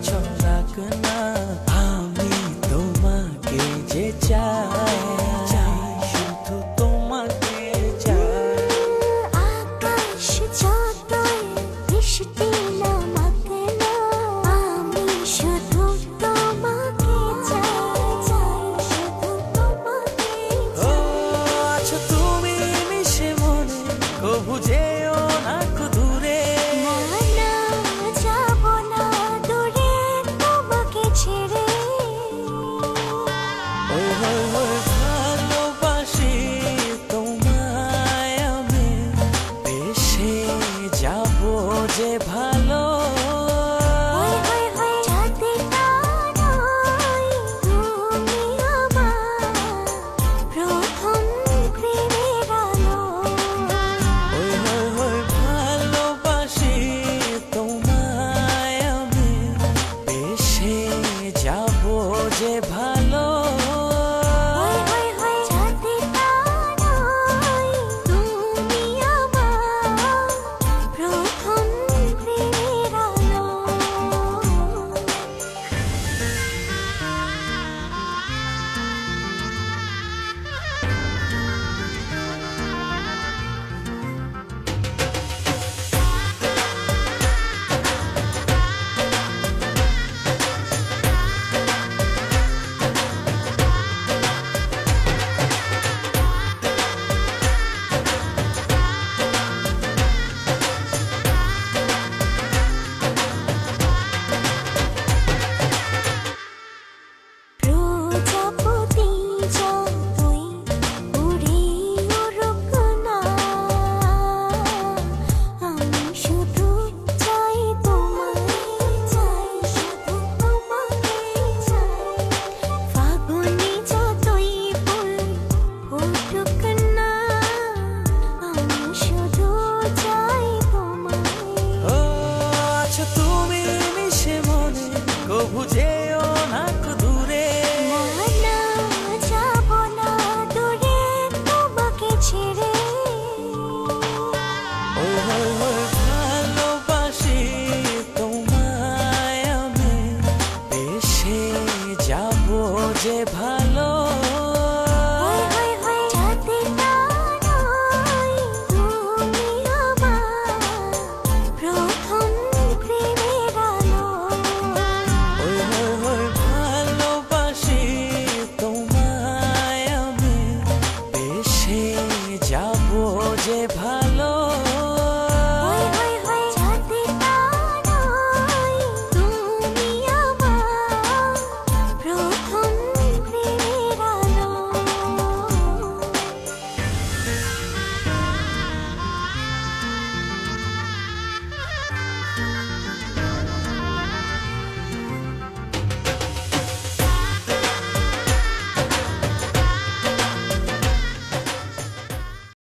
ছড়াক না, আমি তোমাকে যে চাই, শুধু তোমাকে চাই। আকাশ যতই বৃষ্টি নামাক না, আমি শুধু তোমাকে চাই, শুধু তোমাকে ও আছো তুমি মিশে মনে, কবু যেও না কো দূরে। না যাব না দূরে তোমাকে ছেড়ে। ওই ওই ওই ভালোবাসি তোমায় আমি, বেশে যাব যে ভালো। চাঁদটা নয় তুমি আমার প্রথম প্রেমের আলো। ওই ওই ওই ভালোবাসি তোমায় আমি, বেশে যাব যে ভালো। চাঁদটা নয় তুমি আমার প্রথম প্রেমের আলো। প্রজাপতি যতই উড়ে উড়ুক না, আমি শুধু চাই তোমায়, শুধু তোমাকে চাই। ফাগুনে যতই ফুল ফুটুক না, আমি শুধু চাই তোমায়। ও আছো তুমি মিশে মনে, কবু যেও না কো দূরে। না যাব না দূরে তোমাকে ছেড়ে। ওই ওই ওই ভালোবাসি তোমায় আমি, বেশে যাব যে ভালো।